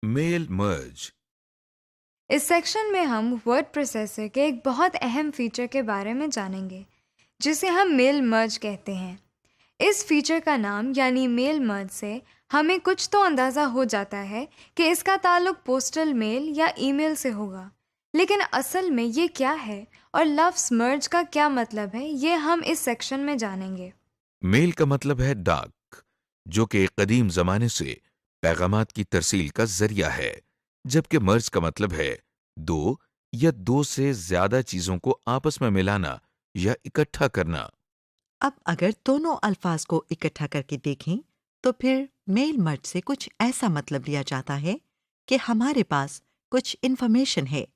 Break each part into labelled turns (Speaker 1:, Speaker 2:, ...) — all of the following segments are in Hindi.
Speaker 1: Mail merge.
Speaker 2: इस सेक्शन में हम वर्ड प्रोसेसर के एक बहुत अहम फीचर के बारे में जानेंगे, जिसे हम मेल मर्ज कहते हैं। इस फीचर का नाम यानी मेल मर्ज से हमें कुछ तो अंदाज़ा हो जाता है कि इसका ताल्लुक पोस्टल मेल या ईमेल से होगा। लेकिन असल में ये क्या है और लफ्ज़ मर्ज का क्या मतलब है, ये हम इस सेक्शन में जानेंगे।
Speaker 1: मेल का मतलब है डाक, जो कि कदीम जमाने से पैगामात की तरसील का जरिया है, जबकि मर्ज का मतलब है दो या दो से ज्यादा चीजों को आपस में मिलाना या इकट्ठा करना।
Speaker 3: अब अगर दोनों अल्फाज को इकट्ठा करके देखें तो फिर मेल मर्ज से कुछ ऐसा मतलब लिया जाता है कि हमारे पास कुछ इन्फॉर्मेशन है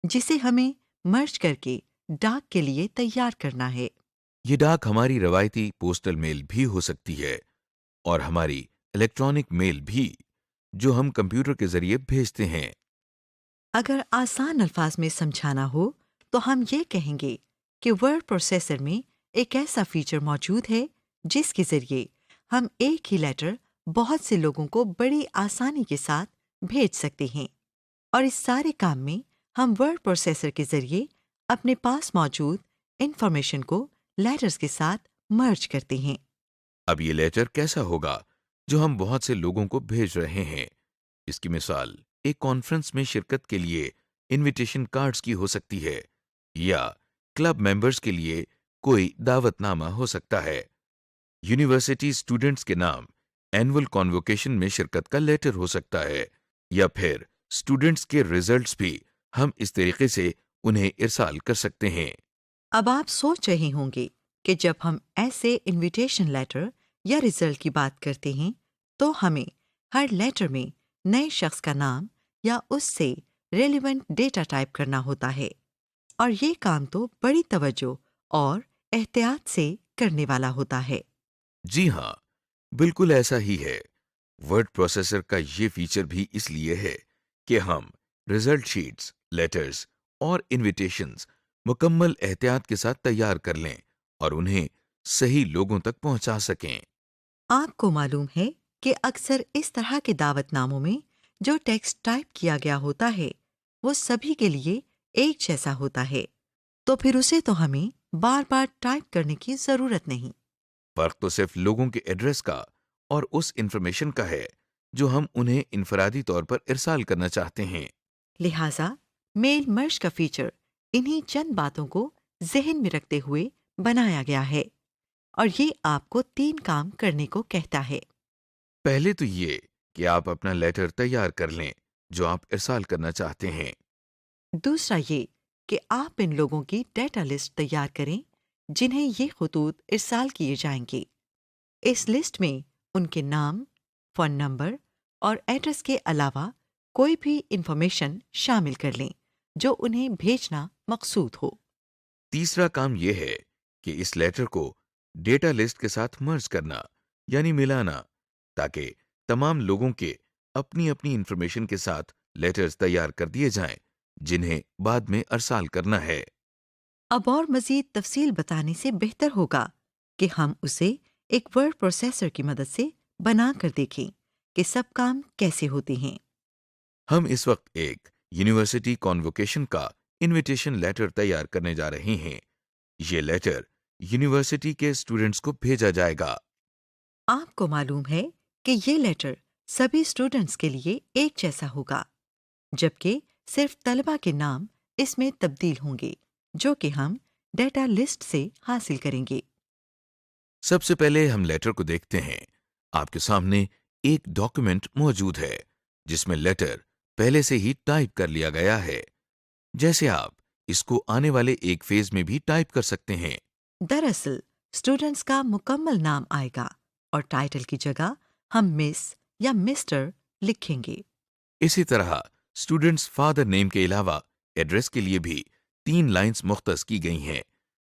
Speaker 3: जिसे हमें मर्ज करके डाक के लिए तैयार करना है।
Speaker 1: ये डाक हमारी रवायती पोस्टल मेल भी हो सकती है और हमारी इलेक्ट्रॉनिक मेल भी, जो हम कंप्यूटर के जरिए भेजते हैं।
Speaker 3: अगर आसान अल्फाज में समझाना हो तो हम ये कहेंगे कि वर्ड प्रोसेसर में एक ऐसा फीचर मौजूद है जिसके जरिए हम एक ही लेटर बहुत से लोगों को बड़ी आसानी के साथ भेज सकते हैं, और इस सारे काम में हम वर्ड प्रोसेसर के जरिए अपने पास मौजूद इंफॉर्मेशन को लेटर्स के साथ मर्ज करते हैं।
Speaker 1: अब ये लेटर कैसा होगा जो हम बहुत से लोगों को भेज रहे हैं? इसकी मिसाल एक कॉन्फ्रेंस में शिरकत के लिए इनविटेशन कार्ड्स की हो सकती है, या क्लब मेंबर्स के लिए कोई दावतनामा हो सकता है। यूनिवर्सिटी स्टूडेंट्स के नाम एनुअल कॉन्वोकेशन में शिरकत का लेटर हो सकता है, या फिर स्टूडेंट्स के रिजल्ट्स भी हम इस तरीके से उन्हें इरसाल कर सकते हैं।
Speaker 3: अब आप सोच रहे होंगे कि जब हम ऐसे इनविटेशन लेटर या रिजल्ट की बात करते हैं तो हमें हर लेटर में नए शख्स का नाम या उससे रेलिवेंट डेटा टाइप करना होता है, और ये काम तो बड़ी तवज्जो और एहतियात से करने वाला होता है।
Speaker 1: जी हाँ, बिल्कुल ऐसा ही है। वर्ड प्रोसेसर का ये फीचर भी इसलिए है कि हम रिजल्ट शीट्स, लेटर्स और इनविटेशंस मुकम्मल एहतियात के साथ तैयार कर लें और उन्हें सही लोगों तक पहुंचा सकें।
Speaker 3: आपको मालूम है कि अक्सर इस तरह के दावतनामों में जो टेक्स्ट टाइप किया गया होता है वो सभी के लिए एक जैसा होता है, तो फिर उसे तो हमें बार बार टाइप करने की जरूरत नहीं।
Speaker 1: फर्क तो सिर्फ लोगों के एड्रेस का और उस इंफॉर्मेशन का है जो हम उन्हें इनफरादी तौर पर इरसाल करना चाहते हैं।
Speaker 3: लिहाजा मेल मर्ज का फीचर इन्हीं चंद बातों को जहन में रखते हुए बनाया गया है, और ये आपको 3 काम करने को कहता है।
Speaker 1: पहले तो ये कि आप अपना लेटर तैयार कर लें जो आप इरसाल करना चाहते हैं।
Speaker 3: दूसरा ये कि आप इन लोगों की डेटा लिस्ट तैयार करें जिन्हें ये खतूत इरसाल किए जाएंगे। इस लिस्ट में उनके नाम, फ़ोन नंबर और एड्रेस के अलावा कोई भी इंफॉर्मेशन शामिल कर लें जो उन्हें भेजना मकसूद हो।
Speaker 1: तीसरा काम यह है कि इस लेटर को डेटा लिस्ट के साथ मर्ज करना, यानी मिलाना, ताकि तमाम लोगों के अपनी अपनी इंफॉर्मेशन के साथ लेटर्स तैयार कर दिए जाएं जिन्हें बाद में अरसाल करना है।
Speaker 3: अब और मज़ीद तफसील बताने से बेहतर होगा कि हम उसे एक वर्ड प्रोसेसर की मदद से बना कर देखें कि सब काम कैसे होते हैं।
Speaker 1: हम इस वक्त एक यूनिवर्सिटी कॉन्वोकेशन का इनविटेशन लेटर तैयार करने जा रहे हैं। ये लेटर यूनिवर्सिटी के स्टूडेंट्स को भेजा जाएगा।
Speaker 3: आपको मालूम है कि ये लेटर सभी स्टूडेंट्स के लिए एक जैसा होगा, जबकि सिर्फ तलबा के नाम इसमें तब्दील होंगे जो कि हम डेटा लिस्ट से हासिल करेंगे।
Speaker 1: सबसे पहले हम लेटर को देखते हैं। आपके सामने एक डॉक्यूमेंट मौजूद है जिसमें लेटर पहले से ही टाइप कर लिया गया है। जैसे आप इसको आने वाले एक फेज में भी टाइप कर सकते हैं।
Speaker 3: दरअसल स्टूडेंट्स का मुकम्मल नाम आएगा और टाइटल की जगह हम मिस या मिस्टर लिखेंगे।
Speaker 1: इसी तरह स्टूडेंट्स फादर नेम के अलावा एड्रेस के लिए भी 3 लाइंस मुख्तस की गई हैं।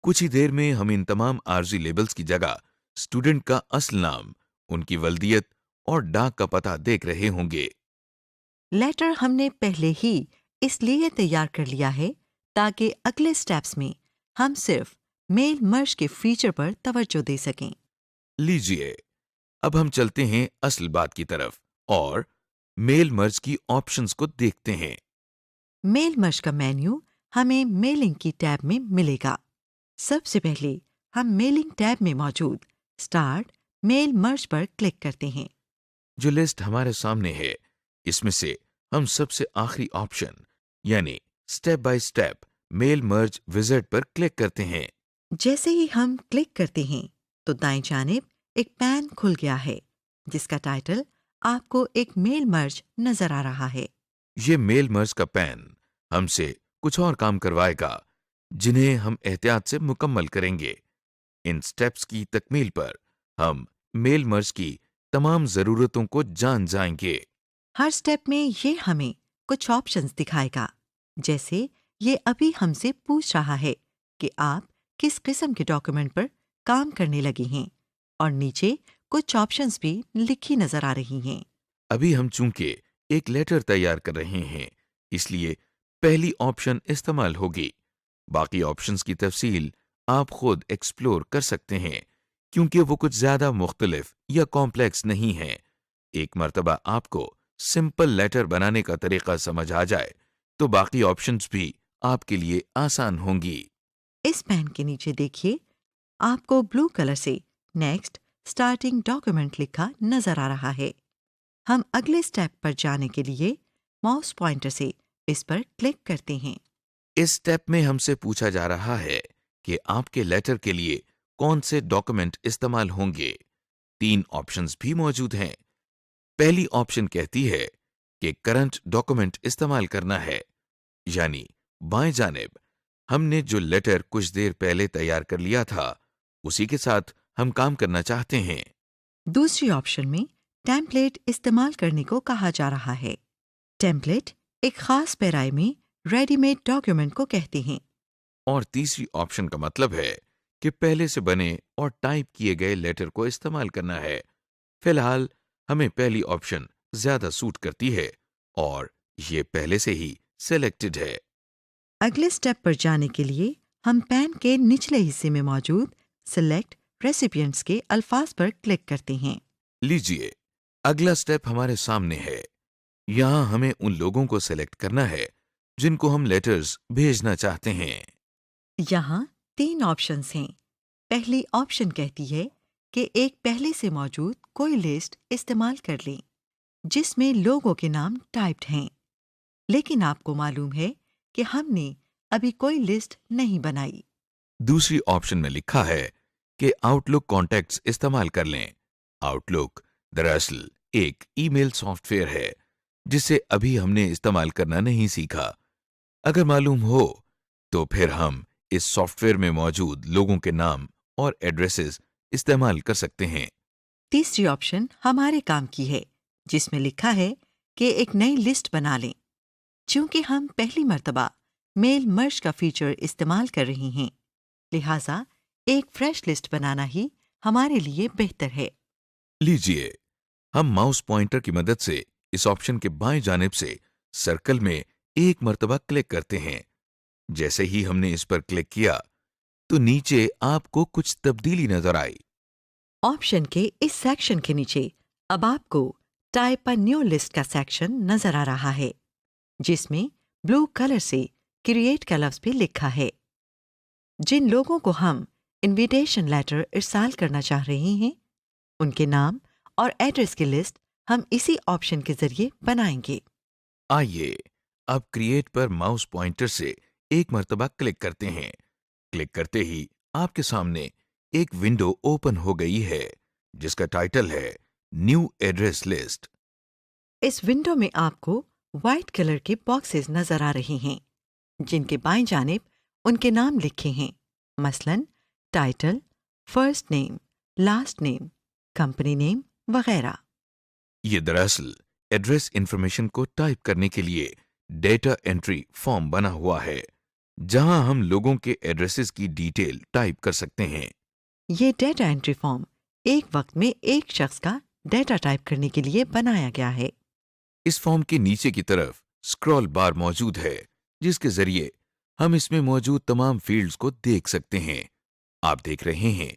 Speaker 1: कुछ ही देर में हम इन तमाम आर्जी लेबल्स की जगह स्टूडेंट का असल नाम, उनकी वल्दियत और डाक का पता देख रहे होंगे।
Speaker 3: लेटर हमने पहले ही इसलिए तैयार कर लिया है ताकि अगले स्टेप्स में हम सिर्फ मेल मर्ज के फीचर पर तवज्जो दे सकें।
Speaker 1: लीजिए, अब हम चलते हैं असल बात की तरफ और मेल मर्ज की ऑप्शंस को देखते हैं।
Speaker 3: मेल मर्ज का मेन्यू हमें मेलिंग की टैब में मिलेगा। सबसे पहले हम मेलिंग टैब में मौजूद स्टार्ट मेल मर्ज पर क्लिक करते हैं।
Speaker 1: जो लिस्ट हमारे सामने है, इसमें से हम सबसे आखिरी ऑप्शन यानी step by step mail merge wizard पर क्लिक करते हैं।
Speaker 3: जैसे ही हम क्लिक करते हैं तो दाएं जानिब एक पैन खुल गया है जिसका टाइटल आपको एक मेल मर्ज नजर आ रहा है।
Speaker 1: ये मेल मर्ज का पैन हमसे कुछ और काम करवाएगा जिन्हें हम एहतियात से मुकम्मल करेंगे। इन स्टेप्स की तकमील पर हम मेल मर्ज की तमाम जरूरतों को जान जाएंगे।
Speaker 3: हर स्टेप में ये हमें कुछ ऑप्शंस दिखाएगा। जैसे ये अभी हमसे पूछ रहा है कि आप किस किस्म के डॉक्यूमेंट पर काम करने लगे हैं, और नीचे कुछ ऑप्शंस भी लिखी नजर आ रही हैं।
Speaker 1: अभी हम चूंकि एक लेटर तैयार कर रहे हैं, इसलिए पहली ऑप्शन इस्तेमाल होगी। बाकी ऑप्शंस की तफसील आप खुद एक्सप्लोर कर सकते हैं क्योंकि वो कुछ ज्यादा मुख्तलिफ या कॉम्प्लेक्स नहीं है। एक मर्तबा आपको सिंपल लेटर बनाने का तरीका समझ आ जाए तो बाकी ऑप्शंस भी आपके लिए आसान होंगी।
Speaker 3: इस पैन के नीचे देखिए, आपको ब्लू कलर से नेक्स्ट स्टार्टिंग डॉक्यूमेंट लिखा नजर आ रहा है। हम अगले स्टेप पर जाने के लिए माउस पॉइंटर से इस पर क्लिक करते हैं।
Speaker 1: इस स्टेप में हमसे पूछा जा रहा है कि आपके लेटर के लिए कौन से डॉक्यूमेंट इस्तेमाल होंगे। 3 ऑप्शंस भी मौजूद हैं। पहली ऑप्शन कहती है कि करंट डॉक्यूमेंट इस्तेमाल करना है, यानी बाएं जानिब हमने जो लेटर कुछ देर पहले तैयार कर लिया था उसी के साथ हम काम करना चाहते हैं।
Speaker 3: दूसरी ऑप्शन में टेम्पलेट इस्तेमाल करने को कहा जा रहा है। टेम्पलेट एक खास पैराए में रेडीमेड डॉक्यूमेंट को कहते हैं।
Speaker 1: और तीसरी ऑप्शन का मतलब है कि पहले से बने और टाइप किए गए लेटर को इस्तेमाल करना है। फिलहाल हमें पहली ऑप्शन ज्यादा सूट करती है और ये पहले से ही सिलेक्टेड है।
Speaker 3: अगले स्टेप पर जाने के लिए हम पैन के निचले हिस्से में मौजूद सिलेक्ट रेसिपिएंट्स के अल्फाज पर क्लिक करते हैं।
Speaker 1: लीजिए, अगला स्टेप हमारे सामने है। यहाँ हमें उन लोगों को सिलेक्ट करना है जिनको हम लेटर्स भेजना चाहते हैं।
Speaker 3: यहाँ 3 ऑप्शंस हैं। पहली ऑप्शन कहती है कि एक पहले से मौजूद कोई लिस्ट इस्तेमाल कर लें जिसमें लोगों के नाम टाइप्ड हैं, लेकिन आपको मालूम है कि हमने अभी कोई लिस्ट नहीं बनाई।
Speaker 1: दूसरी ऑप्शन में लिखा है कि आउटलुक कॉन्टैक्ट्स इस्तेमाल कर लें। आउटलुक दरअसल एक ईमेल सॉफ्टवेयर है जिसे अभी हमने इस्तेमाल करना नहीं सीखा। अगर मालूम हो तो फिर हम इस सॉफ्टवेयर में मौजूद लोगों के नाम और एड्रेसेस इस्तेमाल कर सकते हैं।
Speaker 3: तीसरी ऑप्शन हमारे काम की है, जिसमें लिखा है कि एक नई लिस्ट बना लें। चूंकि हम पहली मर्तबा मेल मर्ज का फीचर इस्तेमाल कर रहे हैं, लिहाजा एक फ्रेश लिस्ट बनाना ही हमारे लिए बेहतर है।
Speaker 1: लीजिए, हम माउस पॉइंटर की मदद से इस ऑप्शन के बाएं जानिब से सर्कल में एक मर्तबा क्लिक करते हैं। जैसे ही हमने इस पर क्लिक किया तो नीचे आपको कुछ तब्दीली नजर आई।
Speaker 3: ऑप्शन के इस सेक्शन के नीचे अब आपको टाइप अ न्यू लिस्ट का सेक्शन नजर आ रहा है, जिसमें ब्लू कलर से क्रिएट का लफ्ज भी लिखा है। जिन लोगों को हम इनविटेशन लेटर इरसाल करना चाह रहे हैं, उनके नाम और एड्रेस की लिस्ट हम इसी ऑप्शन के जरिए बनाएंगे।
Speaker 1: आइए अब क्रिएट पर माउस पॉइंटर से एक मर्तबा क्लिक करते हैं। क्लिक करते ही आपके सामने एक विंडो ओपन हो गई है जिसका टाइटल है न्यू एड्रेस लिस्ट।
Speaker 3: इस विंडो में आपको व्हाइट कलर के बॉक्सेस नजर आ रहे हैं, जिनके बाएं जानिब उनके नाम लिखे हैं, मसलन title, first name, last name, company name वगैरह।
Speaker 1: ये दरअसल एड्रेस इंफॉर्मेशन को टाइप करने के लिए डेटा एंट्री फॉर्म बना हुआ है, जहां हम लोगों के एड्रेसेस की डिटेल टाइप कर सकते हैं।
Speaker 3: ये डेटा एंट्री फॉर्म एक वक्त में एक शख्स का डेटा टाइप करने के लिए बनाया गया है।
Speaker 1: इस फॉर्म के नीचे की तरफ स्क्रॉल बार मौजूद है जिसके जरिए हम इसमें मौजूद तमाम फील्ड्स को देख सकते हैं। आप देख रहे हैं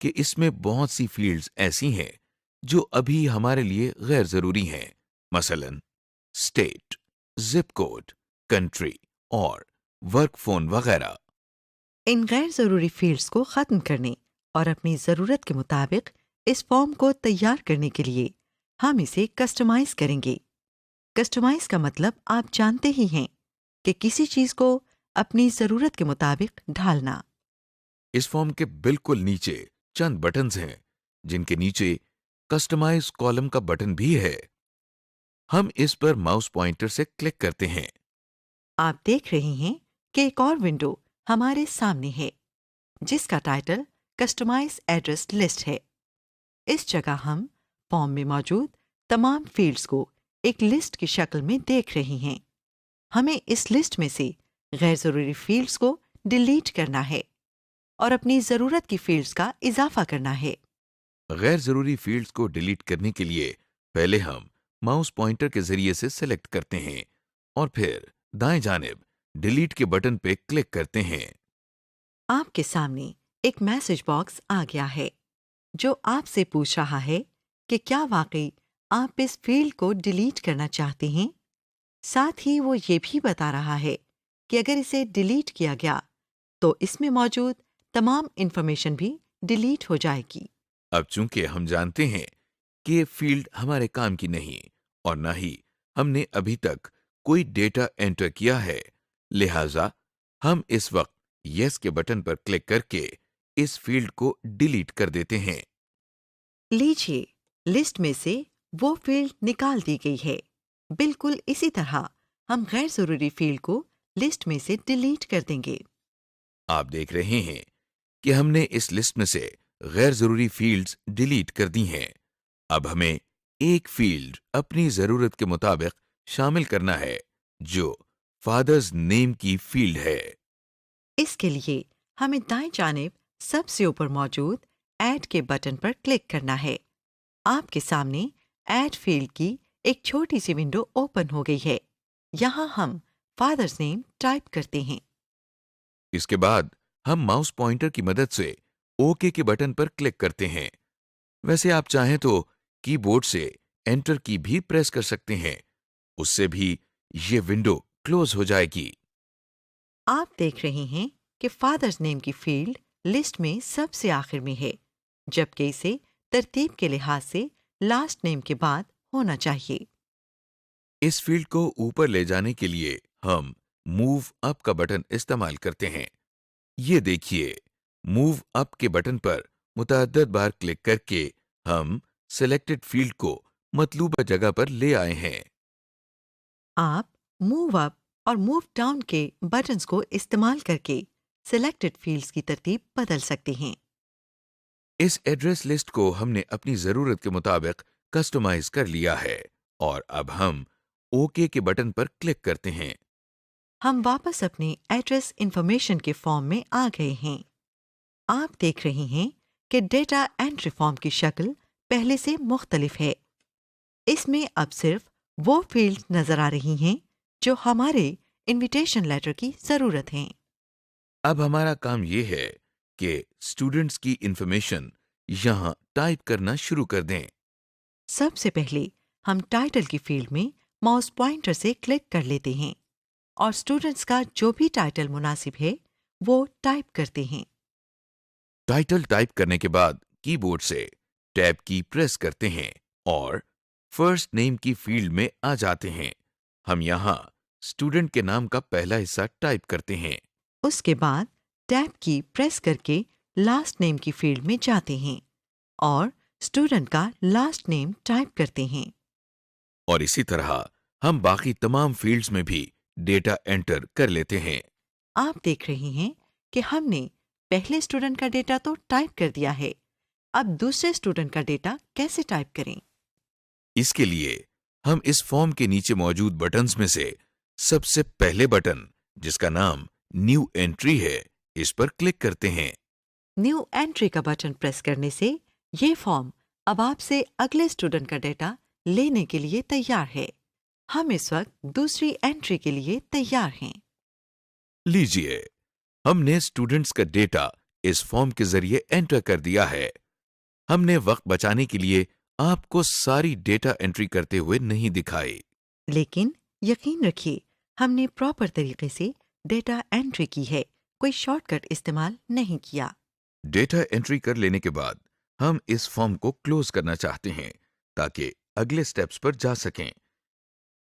Speaker 1: कि इसमें बहुत सी फील्ड्स ऐसी हैं जो अभी हमारे लिए गैर जरूरी हैं, मसलन स्टेट, जिप कोड, कंट्री और वर्क फोन वगैरह।
Speaker 3: इन गैर ज़रूरी फील्ड्स को ख़त्म करने और अपनी ज़रूरत के मुताबिक इस फॉर्म को तैयार करने के लिए हम इसे कस्टमाइज़ करेंगे। कस्टमाइज़ का मतलब आप जानते ही हैं कि किसी चीज़ को अपनी ज़रूरत के मुताबिक ढालना।
Speaker 1: इस फॉर्म के बिल्कुल नीचे चंद बटन्स हैं जिनके नीचे कस्टमाइज कॉलम का बटन भी है। हम इस पर माउस पॉइंटर से क्लिक करते हैं।
Speaker 3: आप देख रहे हैं कि एक और विंडो हमारे सामने है जिसका टाइटल कस्टमाइज एड्रेस लिस्ट है। इस जगह हम फॉर्म में मौजूद तमाम फील्ड्स को एक लिस्ट की शक्ल में देख रहे हैं। हमें इस लिस्ट में से गैर ज़रूरी फील्ड्स को डिलीट करना है और अपनी ज़रूरत की फील्ड्स का इजाफा करना है।
Speaker 1: गैर जरूरी फील्ड्स को डिलीट करने के लिए पहले हम माउस पॉइंटर के जरिए से सेलेक्ट करते हैं और फिर दाएं जानिब डिलीट के बटन पे क्लिक करते हैं।
Speaker 3: आपके सामने एक मैसेज बॉक्स आ गया है जो आपसे पूछ रहा है कि क्या वाकई आप इस फील्ड को डिलीट करना चाहते हैं। साथ ही वो ये भी बता रहा है कि अगर इसे डिलीट किया गया तो इसमें मौजूद तमाम इंफॉर्मेशन भी डिलीट हो जाएगी।
Speaker 1: अब चूंकि हम जानते हैं कि ये फील्ड हमारे काम की नहीं और ना ही हमने अभी तक कोई डेटा एंटर किया है, लिहाजा हम इस वक्त यस के बटन पर क्लिक करके इस फील्ड को डिलीट कर देते हैं।
Speaker 3: लीजिए, लिस्ट में से वो फील्ड निकाल दी गई है। बिल्कुल इसी तरह हम गैर ज़रूरी फील्ड को लिस्ट में से डिलीट कर देंगे।
Speaker 1: आप देख रहे हैं कि हमने इस लिस्ट में से गैर जरूरी फील्ड्स डिलीट कर दी हैं। अब हमें एक फील्ड अपनी जरूरत के मुताबिक शामिल करना है जो फादर्स नेम की फील्ड है।
Speaker 3: इसके लिए हमें दाएं जानिब सबसे ऊपर मौजूद ऐड के बटन पर क्लिक करना है। आपके सामने ऐड फील्ड की एक छोटी सी विंडो ओपन हो गई है। यहाँ हम फादर्स नेम टाइप करते हैं।
Speaker 1: इसके बाद हम माउस पॉइंटर की मदद से ओके के बटन पर क्लिक करते हैं। वैसे आप चाहें तो कीबोर्ड से एंटर की भी प्रेस कर सकते हैं, उससे भी ये विंडो क्लोज हो जाएगी।
Speaker 3: आप देख रहे हैं कि फादर्स नेम की फील्ड लिस्ट में सबसे आखिर में है, जबकि इसे तरतीब के लिहाज से लास्ट नेम के बाद होना चाहिए।
Speaker 1: इस फील्ड को ऊपर ले जाने के लिए हम मूव अप का बटन इस्तेमाल करते हैं। ये देखिए, मूव अप के बटन पर मुतअद्दिद बार क्लिक करके हम सिलेक्टेड फील्ड को मतलूबा जगह पर ले आए हैं।
Speaker 3: आप मूव अप और मूव डाउन के बटन्स को इस्तेमाल करके सिलेक्टेड फील्ड्स की तरतीब बदल सकते हैं।
Speaker 1: इस एड्रेस लिस्ट को हमने अपनी जरूरत के मुताबिक कस्टमाइज कर लिया है और अब हम ओके के बटन पर क्लिक करते हैं।
Speaker 3: हम वापस अपने एड्रेस इंफॉर्मेशन के फॉर्म में आ गए हैं। आप देख रहे हैं कि डेटा एंट्री फॉर्म की शक्ल पहले से मुख्तलिफ है। इसमें अब सिर्फ वो फील्ड नजर आ रही हैं जो हमारे इनविटेशन लेटर की जरूरत हैं।
Speaker 1: अब हमारा काम ये है कि स्टूडेंट्स की इंफॉर्मेशन यहाँ टाइप करना शुरू कर दें।
Speaker 3: सबसे पहले हम टाइटल की फील्ड में माउस पॉइंटर से क्लिक कर लेते हैं और स्टूडेंट्स का जो भी टाइटल मुनासिब है वो टाइप करते हैं।
Speaker 1: टाइटल टाइप करने के बाद कीबोर्ड से टैब की प्रेस करते हैं और फर्स्ट नेम की फील्ड में आ जाते हैं। हम यहाँ स्टूडेंट के नाम का पहला हिस्सा टाइप करते हैं।
Speaker 3: उसके बाद टैब की प्रेस करके लास्ट नेम की फील्ड में जाते हैं और स्टूडेंट का लास्ट नेम टाइप करते हैं।
Speaker 1: और इसी तरह हम बाकी तमाम फील्ड्स में भी डेटा एंटर कर लेते हैं।
Speaker 3: आप देख रहे हैं कि हमने पहले स्टूडेंट का डेटा तो टाइप कर दिया है। अब दूसरे स्टूडेंट का डेटा कैसे टाइप करें?
Speaker 1: इसके लिए हम इस फॉर्म के नीचे मौजूद बटन्स में से सबसे पहले बटन, जिसका नाम न्यू एंट्री है, इस पर क्लिक करते हैं।
Speaker 3: न्यू एंट्री का बटन प्रेस करने से ये फॉर्म अब आपसे अगले स्टूडेंट का डेटा लेने के लिए तैयार है। हम इस वक्त दूसरी एंट्री के लिए तैयार हैं।
Speaker 1: लीजिए, हमने स्टूडेंट्स का डेटा इस फॉर्म के जरिए एंटर कर दिया है। हमने वक्त बचाने के लिए आपको सारी डेटा एंट्री करते हुए नहीं दिखाए।
Speaker 3: लेकिन यकीन रखिए, हमने प्रॉपर तरीके से डेटा एंट्री की है, कोई शॉर्टकट इस्तेमाल नहीं किया।
Speaker 1: डेटा एंट्री कर लेने के बाद हम इस फॉर्म को क्लोज करना चाहते हैं ताकि अगले स्टेप्स पर जा सकें।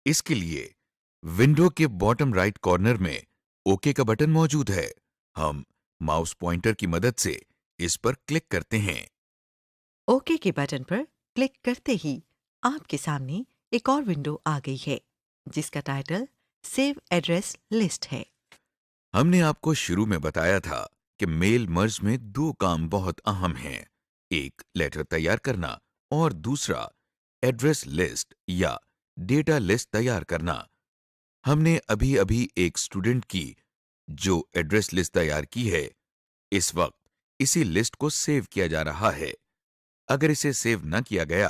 Speaker 1: इसके लिए विंडो के बॉटम राइट कॉर्नर में ओके का बटन मौजूद है। हम माउस पॉइंटर की मदद से इस पर क्लिक करते हैं।
Speaker 3: ओके के बटन पर क्लिक करते ही आपके सामने एक और विंडो आ गई है, जिसका टाइटल सेव एड्रेस लिस्ट है।
Speaker 1: हमने आपको शुरू में बताया था कि मेल मर्ज में दो काम बहुत अहम हैं, एक लेटर तैयार करना और दूसरा एड्रेस लिस्ट या डेटा लिस्ट तैयार करना। हमने अभी अभी एक स्टूडेंट की जो एड्रेस लिस्ट तैयार की है। इस वक्त इसी लिस्ट को सेव किया जा रहा है। अगर इसे सेव न किया गया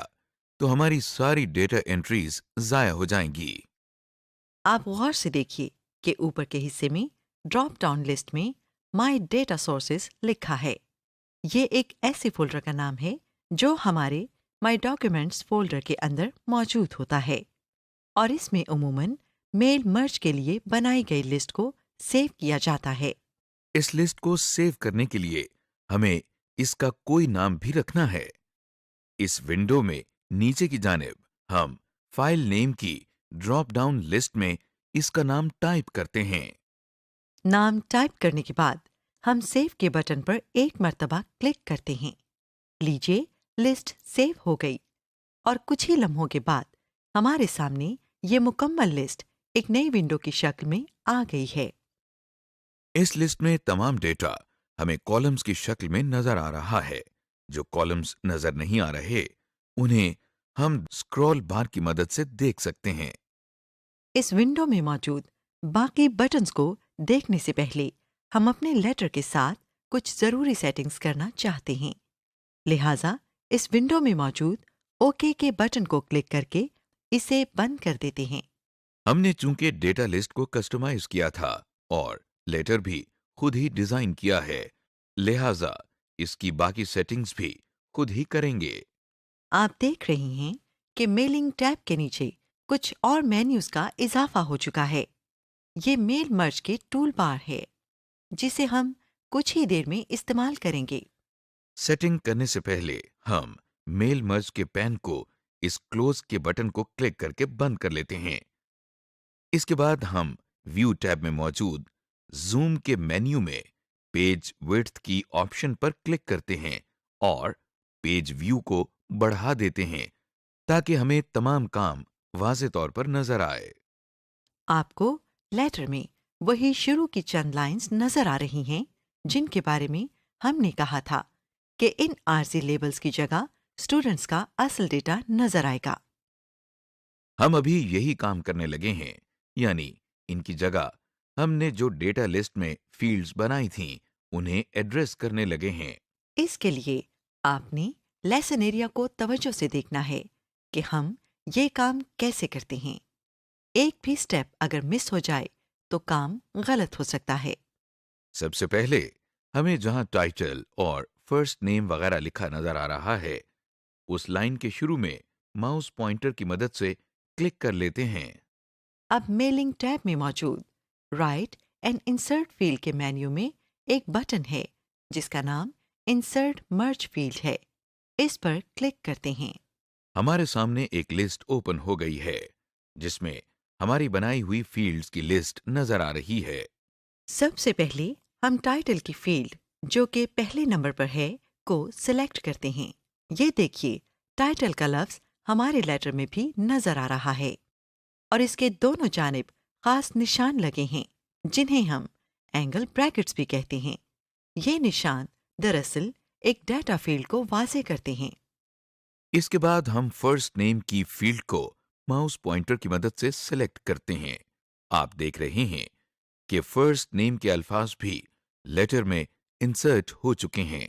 Speaker 1: तो हमारी सारी डेटा एंट्रीज जाया हो जाएंगी।
Speaker 3: आप गौर से देखिए कि ऊपर के हिस्से में ड्रॉप डाउन लिस्ट में माय डेटा सोर्सेज लिखा है। ये एक ऐसे फोल्डर का नाम है जो हमारे माय डॉक्यूमेंट्स फोल्डर के अंदर मौजूद होता है, और इसमें उमूमन मेल मर्ज के लिए बनाई गई लिस्ट को सेव किया जाता है।
Speaker 1: इस लिस्ट को सेव करने के लिए हमें इसका कोई नाम भी रखना है। इस विंडो में नीचे की जानिब हम फाइल नेम की ड्रॉप डाउन लिस्ट में इसका नाम टाइप करते हैं।
Speaker 3: नाम टाइप करने के बाद हम सेव के बटन पर एक मर्तबा क्लिक करते हैं। लीजिए, लिस्ट सेव हो गई और कुछ ही लम्हों के बाद हमारे सामने ये मुकम्मल लिस्ट एक नई विंडो की शक्ल में आ गई है।
Speaker 1: इस लिस्ट में तमाम डेटा हमें कॉलम्स की शक्ल में नजर आ रहा है। जो कॉलम्स नजर नहीं आ रहे उन्हें हम स्क्रॉल बार की मदद से देख सकते हैं।
Speaker 3: इस विंडो में मौजूद बाकी बटन्स को देखने से पहले हम अपने लेटर के साथ कुछ ज़रूरी सेटिंग्स करना चाहते हैं। लिहाजा इस विंडो में मौजूद ओके के बटन को क्लिक करके इसे बंद कर देते हैं।
Speaker 1: हमने चूंकि डेटा लिस्ट को कस्टमाइज किया था और लेटर भी खुद ही डिजाइन किया है, लिहाजा इसकी बाकी सेटिंग्स भी खुद ही करेंगे।
Speaker 3: आप देख रहे हैं कि मेलिंग टैब के नीचे कुछ और मेन्यूज का इजाफा हो चुका है। ये मेल मर्ज के टूल बार है, जिसे हम कुछ ही देर में इस्तेमाल करेंगे।
Speaker 1: सेटिंग करने से पहले हम मेल मर्ज के पैन को इस क्लोज के बटन को क्लिक करके बंद कर लेते हैं। इसके बाद हम व्यू टैब में मौजूद जूम के मेन्यू में पेज विड्थ की ऑप्शन पर क्लिक करते हैं और पेज व्यू को बढ़ा देते हैं ताकि हमें तमाम काम वाज़े तौर पर नजर आए।
Speaker 3: आपको लेटर में वही शुरू की चंद लाइंस नजर आ रही हैं जिनके बारे में हमने कहा था कि इन आरजी लेबल्स की जगह स्टूडेंट्स का असल डेटा नजर आएगा।
Speaker 1: हम अभी यही काम करने लगे हैं, यानी इनकी जगह हमने जो डेटा लिस्ट में फील्ड्स बनाई थीं उन्हें एड्रेस करने लगे हैं।
Speaker 3: इसके लिए आपने लेसन एरिया को तवज्जो से देखना है कि हम ये काम कैसे करते हैं। एक भी स्टेप अगर मिस हो जाए तो काम गलत हो सकता है।
Speaker 1: सबसे पहले हमें जहां टाइटल और फर्स्ट नेम वगैरह लिखा नजर आ रहा है, उस लाइन के शुरू में माउस पॉइंटर की मदद से क्लिक कर लेते हैं।
Speaker 3: अब मेलिंग टैब में मौजूद राइट एंड इंसर्ट फील्ड के मेन्यू में एक बटन है जिसका नाम इंसर्ट मर्ज फील्ड है। इस पर क्लिक करते हैं।
Speaker 1: हमारे सामने एक लिस्ट ओपन हो गई है जिसमें हमारी बनाई हुई फील्ड्स की लिस्ट नजर आ रही है।
Speaker 3: सबसे पहले हम टाइटल की फील्ड, जो कि पहले नंबर पर है, को सिलेक्ट करते हैं। ये देखिए, टाइटल का लफ्ज हमारे लेटर में भी नजर आ रहा है और इसके दोनों जानिब खास निशान लगे हैं जिन्हें हम एंगल ब्रैकेट्स भी कहते हैं। ये निशान दरअसल एक डाटा फील्ड को वाज़े करते हैं।
Speaker 1: इसके बाद हम फर्स्ट नेम की फील्ड को माउस पॉइंटर की मदद से सिलेक्ट करते हैं। आप देख रहे हैं कि फर्स्ट नेम के अल्फाज भी लेटर में इंसर्ट हो चुके हैं।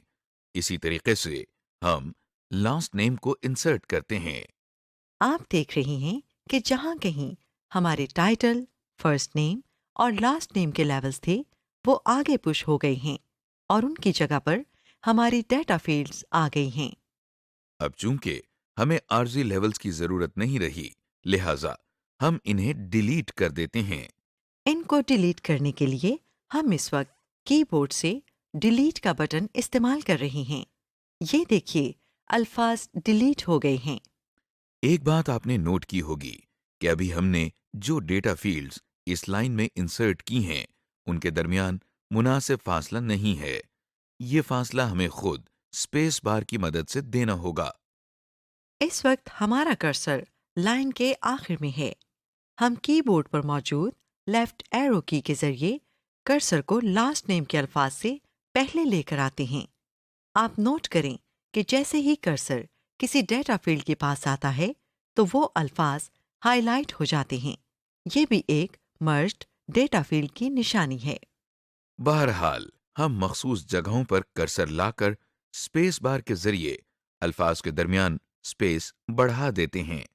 Speaker 1: इसी तरीके से हम लास्ट नेम को इंसर्ट करते हैं।
Speaker 3: आप देख रहे हैं कि जहां कहीं हमारे टाइटल, फर्स्ट नेम और लास्ट नेम के लेवल्स थे, वो आगे पुश हो गए हैं और उनकी जगह पर हमारी डेटा फील्ड्स आ गई हैं।
Speaker 1: अब चूंकि हमें आरजी लेवल्स की जरूरत नहीं रही, लिहाजा हम इन्हें डिलीट कर देते हैं।
Speaker 3: इनको डिलीट करने के लिए हम इस वक्त कीबोर्ड से डिलीट का बटन इस्तेमाल कर रहे हैं। ये देखिए, अल्फाज डिलीट हो गए हैं।
Speaker 1: एक बात आपने नोट की होगी कि अभी हमने जो डेटा फील्ड्स इस लाइन में इंसर्ट की हैं, उनके दरमियान मुनासिब फासला नहीं है। ये फासला हमें खुद स्पेस बार की मदद से देना होगा।
Speaker 3: इस वक्त हमारा कर्सर लाइन के आखिर में है। हम कीबोर्ड पर मौजूद लेफ्ट एरो की के जरिए कर्सर को लास्ट नेम के अल्फाज से पहले लेकर आते हैं। आप नोट करें कि जैसे ही कर्सर किसी डेटा फील्ड के पास आता है तो वो अल्फाज हाईलाइट हो जाते हैं। ये भी एक मर्ज्ड डेटा फील्ड की निशानी है।
Speaker 1: बहरहाल हम मखसूस जगहों पर कर्सर लाकर स्पेस बार के जरिए अल्फाज के दरमियान स्पेस बढ़ा देते हैं।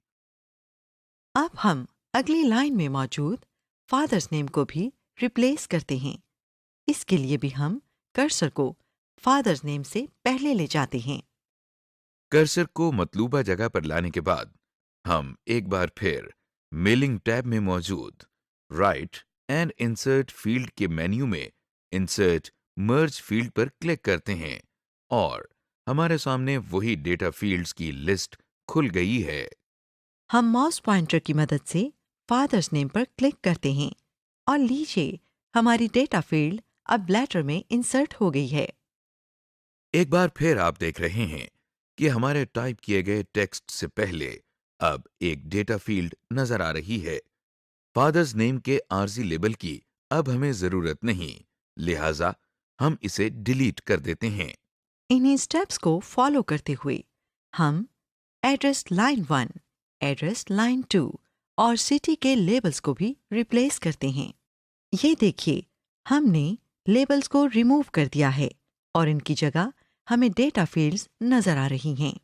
Speaker 3: अब हम अगली लाइन में मौजूद फादर्स नेम को भी रिप्लेस करते हैं। इसके लिए भी हम कर्सर को फादर्स नेम से पहले ले जाते हैं।
Speaker 1: कर्सर को मतलूबा जगह पर लाने के बाद हम एक बार फिर मेलिंग टैब में मौजूद राइट एंड इंसर्ट फील्ड के मेन्यू में इंसर्ट मर्ज फील्ड पर क्लिक करते हैं और हमारे सामने वही डेटा फील्ड्स की लिस्ट खुल गई है।
Speaker 3: हम माउस पॉइंटर की मदद से फादर्स नेम पर क्लिक करते हैं और लीजिए, हमारी डेटा फील्ड अब लेटर में इंसर्ट हो गई है।
Speaker 1: एक बार फिर आप देख रहे हैं कि हमारे टाइप किए गए टेक्स्ट से पहले अब एक डेटा फील्ड नजर आ रही है। फादर्स नेम के आरजी लेबल की अब हमें जरूरत नहीं, लिहाजा हम इसे डिलीट कर देते हैं।
Speaker 3: इन्हीं स्टेप्स को फॉलो करते हुए हम एड्रेस लाइन 1, एड्रेस लाइन 2 और सिटी के लेबल्स को भी रिप्लेस करते हैं। ये देखिए, हमने लेबल्स को रिमूव कर दिया है और इनकी जगह हमें डेटा फील्ड्स नजर आ रही हैं।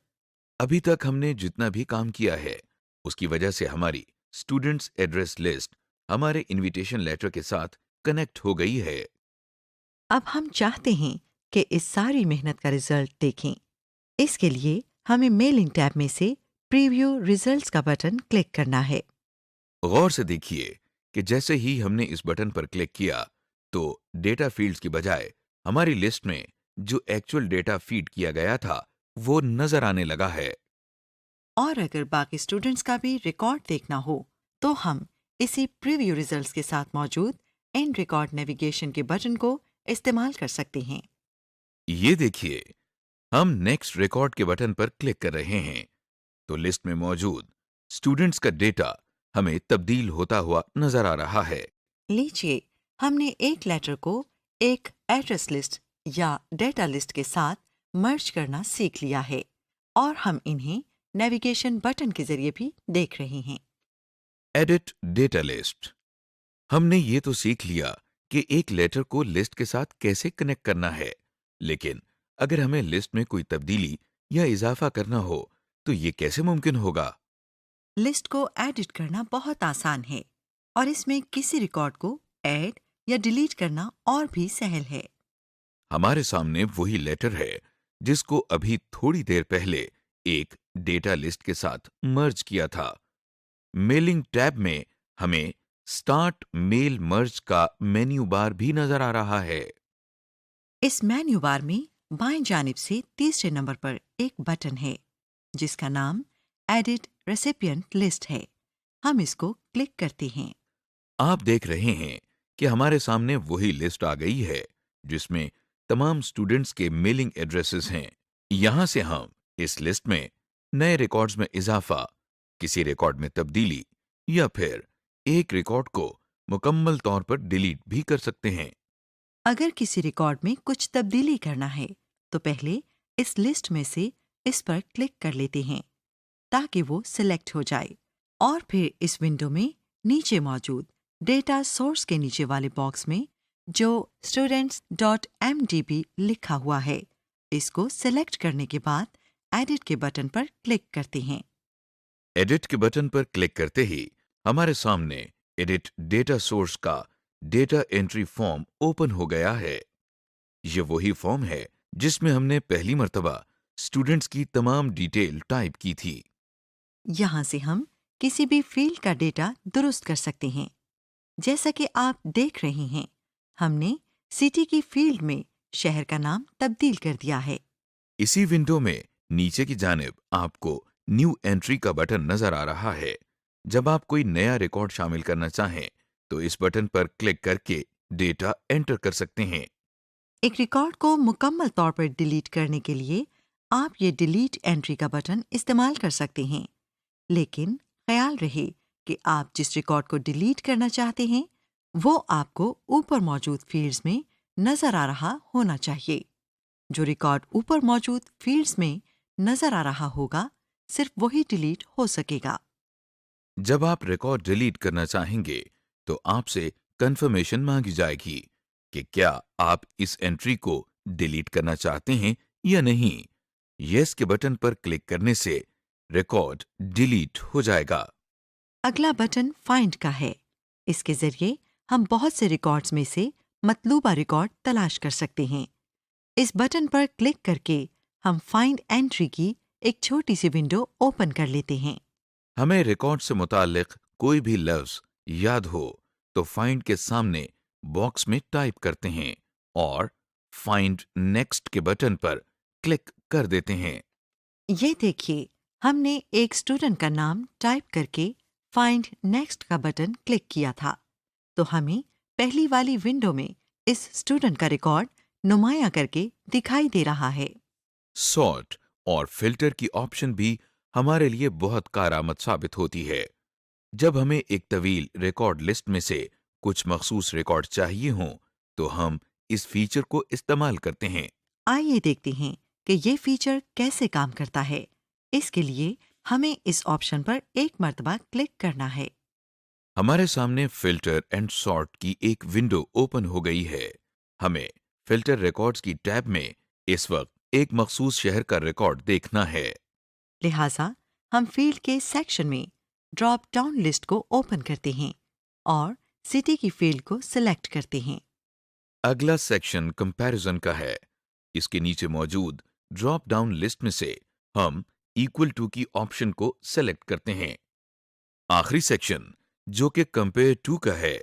Speaker 1: अभी तक हमने जितना भी काम किया है उसकी वजह से हमारी स्टूडेंट्स एड्रेस लिस्ट हमारे इनविटेशन लेटर के साथ कनेक्ट हो गई है।
Speaker 3: अब हम चाहते हैं कि इस सारी मेहनत का रिजल्ट देखें। इसके लिए हमें मेलिंग टैब में से प्रीव्यू रिजल्ट्स का बटन क्लिक करना है।
Speaker 1: गौर से देखिए कि जैसे ही हमने इस बटन पर क्लिक किया तो डेटा फील्ड्स की बजाय हमारी लिस्ट में जो एक्चुअल डेटा फीड किया गया था वो नजर आने लगा है।
Speaker 3: और अगर बाकी स्टूडेंट्स का भी रिकॉर्ड देखना हो तो हम इसी प्रीव्यू रिजल्ट्स के साथ मौजूद एंड रिकॉर्ड नेविगेशन के बटन को इस्तेमाल कर सकते हैं।
Speaker 1: ये देखिए, हम नेक्स्ट रिकॉर्ड के बटन पर क्लिक कर रहे हैं तो लिस्ट में मौजूद स्टूडेंट्स का डेटा हमें तब्दील होता हुआ नजर आ रहा है।
Speaker 3: लीजिए, हमने एक लेटर को एक एड्रेस लिस्ट या डेटा लिस्ट के साथ मर्ज करना सीख लिया है और हम इन्हें नेविगेशन बटन के जरिए भी देख रहे हैं।
Speaker 1: Edit data list. हमने ये तो सीख लिया कि एक लेटर को लिस्ट के साथ कैसे कनेक्ट करना है, लेकिन अगर हमें लिस्ट में कोई तब्दीली या इजाफा करना हो तो ये कैसे मुमकिन होगा?
Speaker 3: लिस्ट को एडिट करना बहुत आसान है और इसमें किसी रिकॉर्ड को ऐड या डिलीट करना और भी सहल है।
Speaker 1: हमारे सामने वही लेटर है जिसको अभी थोड़ी देर पहले एक डेटा लिस्ट के साथ मर्ज किया था। मेलिंग टैब में हमें स्टार्ट मेल मर्ज का मेन्यू बार भी नजर आ रहा है।
Speaker 3: इस मेन्यू बार में बाएं जानिब से तीसरे नंबर पर एक बटन है जिसका नाम एडिट रेसिपिएंट लिस्ट है। हम इसको क्लिक करते हैं।
Speaker 1: आप देख रहे हैं कि हमारे सामने वही लिस्ट आ गई है जिसमें तमाम स्टूडेंट्स के मेलिंग एड्रेसेस हैं। यहां से हम इस लिस्ट में नए रिकॉर्ड्स में इजाफा, किसी रिकॉर्ड में तब्दीली या फिर एक रिकॉर्ड को मुकम्मल तौर पर डिलीट भी कर सकते हैं।
Speaker 3: अगर किसी रिकॉर्ड में कुछ तब्दीली करना है तो पहले इस लिस्ट में से इस पर क्लिक कर लेते हैं ताकि वो सिलेक्ट हो जाए और फिर इस विंडो में नीचे मौजूद डेटा सोर्स के नीचे वाले बॉक्स में जो students.mdb लिखा हुआ है, इसको सिलेक्ट करने के बाद एडिट के बटन पर क्लिक करते हैं।
Speaker 1: एडिट के बटन पर क्लिक करते ही हमारे सामने एडिट डेटा सोर्स का डेटा एंट्री फॉर्म ओपन हो गया है। ये वही फॉर्म है जिसमें हमने पहली मर्तबा स्टूडेंट्स की तमाम डिटेल टाइप की थी।
Speaker 3: यहाँ से हम किसी भी फील्ड का डेटा दुरुस्त कर सकते हैं। जैसा कि आप देख रहे हैं, हमने सिटी की फील्ड में शहर का नाम तब्दील कर दिया है।
Speaker 1: इसी विंडो में नीचे की जानिब आपको न्यू एंट्री का बटन नजर आ रहा है। जब आप कोई नया रिकॉर्ड शामिल करना चाहें तो इस बटन पर क्लिक करके डेटा एंटर कर सकते हैं।
Speaker 3: एक रिकॉर्ड को मुकम्मल तौर पर डिलीट करने के लिए आप ये डिलीट एंट्री का बटन इस्तेमाल कर सकते हैं, लेकिन ख्याल रहे कि आप जिस रिकॉर्ड को डिलीट करना चाहते हैं वो आपको ऊपर मौजूद फील्ड्स में नजर आ रहा होना चाहिए। जो रिकॉर्ड ऊपर मौजूद फील्ड्स में नजर आ रहा होगा सिर्फ वही डिलीट हो सकेगा।
Speaker 1: जब आप रिकॉर्ड डिलीट करना चाहेंगे तो आपसे कंफर्मेशन मांगी जाएगी कि क्या आप इस एंट्री को डिलीट करना चाहते हैं या नहीं। यस के बटन पर क्लिक करने से रिकॉर्ड डिलीट हो जाएगा।
Speaker 3: अगला बटन फाइंड का है। इसके जरिए हम बहुत से रिकॉर्ड्स में से मतलूबा रिकॉर्ड तलाश कर सकते हैं। इस बटन पर क्लिक करके हम फाइंड एंट्री की एक छोटी सी विंडो ओपन कर लेते हैं।
Speaker 1: हमें रिकॉर्ड से मुतालिक कोई भी लफ्ज याद हो तो फाइंड के सामने बॉक्स में टाइप करते हैं और फाइंड नेक्स्ट के बटन पर क्लिक कर देते हैं।
Speaker 3: ये देखिए, हमने एक स्टूडेंट का नाम टाइप करके फाइंड नेक्स्ट का बटन क्लिक किया था, तो हमें पहली वाली विंडो में इस स्टूडेंट का रिकॉर्ड नुमाया करके दिखाई दे रहा है।
Speaker 1: सॉर्ट और फिल्टर की ऑप्शन भी हमारे लिए बहुत कारआमद साबित होती है। जब हमें एक तवील रिकॉर्ड लिस्ट में से कुछ मखसूस रिकॉर्ड चाहिए हों तो हम इस फीचर को इस्तेमाल करते हैं।
Speaker 3: आइए देखते हैं कि ये फीचर कैसे काम करता है। इसके लिए हमें इस ऑप्शन पर एक मर्तबा क्लिक करना है।
Speaker 1: हमारे सामने फिल्टर एंड सॉर्ट की एक विंडो ओपन हो गई है। हमें फिल्टर रिकॉर्ड्स की टैब में इस वक्त एक मखसूस शहर का रिकॉर्ड देखना है।
Speaker 3: लिहाजा हम फील्ड के सेक्शन में ड्रॉप डाउन लिस्ट को ओपन करते हैं और सिटी की फील्ड को सिलेक्ट करते हैं।
Speaker 1: अगला सेक्शन कंपैरिजन का है। इसके नीचे मौजूद ड्रॉप डाउन लिस्ट में से हम इक्वल टू की ऑप्शन को सेलेक्ट करते हैं। आखिरी सेक्शन जो कि कंपेयर टू का है,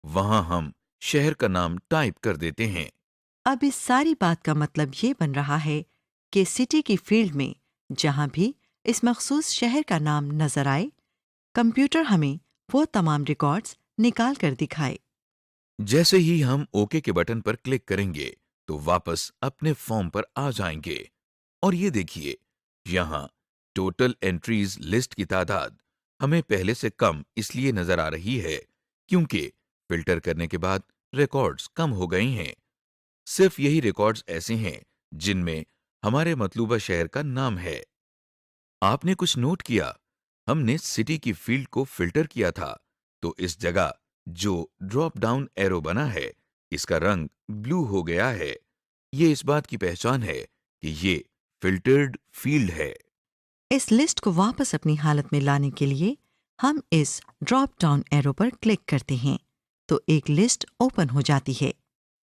Speaker 1: वहां हम शहर का नाम टाइप कर देते हैं।
Speaker 3: अब इस सारी बात का मतलब ये बन रहा है कि सिटी की फील्ड में जहां भी इस मखसूस शहर का नाम नजर आए, कंप्यूटर हमें वो तमाम रिकॉर्ड्स निकाल कर दिखाए।
Speaker 1: जैसे ही हम ओके के बटन पर क्लिक करेंगे तो वापस अपने फॉर्म पर आ जाएंगे और ये देखिए, यहाँ टोटल एंट्रीज लिस्ट की तादाद हमें पहले से कम इसलिए नजर आ रही है क्योंकि फिल्टर करने के बाद रिकॉर्ड्स कम हो गए हैं। सिर्फ यही रिकॉर्ड्स ऐसे हैं जिनमें हमारे मतलूबा शहर का नाम है। आपने कुछ नोट किया? हमने सिटी की फील्ड को फिल्टर किया था, तो इस जगह जो ड्रॉप डाउन एरो बना है, इसका रंग ब्लू हो गया है। ये इस बात की पहचान है कि ये फिल्टर्ड फील्ड है।
Speaker 3: इस लिस्ट को वापस अपनी हालत में लाने के लिए हम इस ड्रॉप डाउन एरो पर क्लिक करते हैं तो एक लिस्ट ओपन हो जाती है।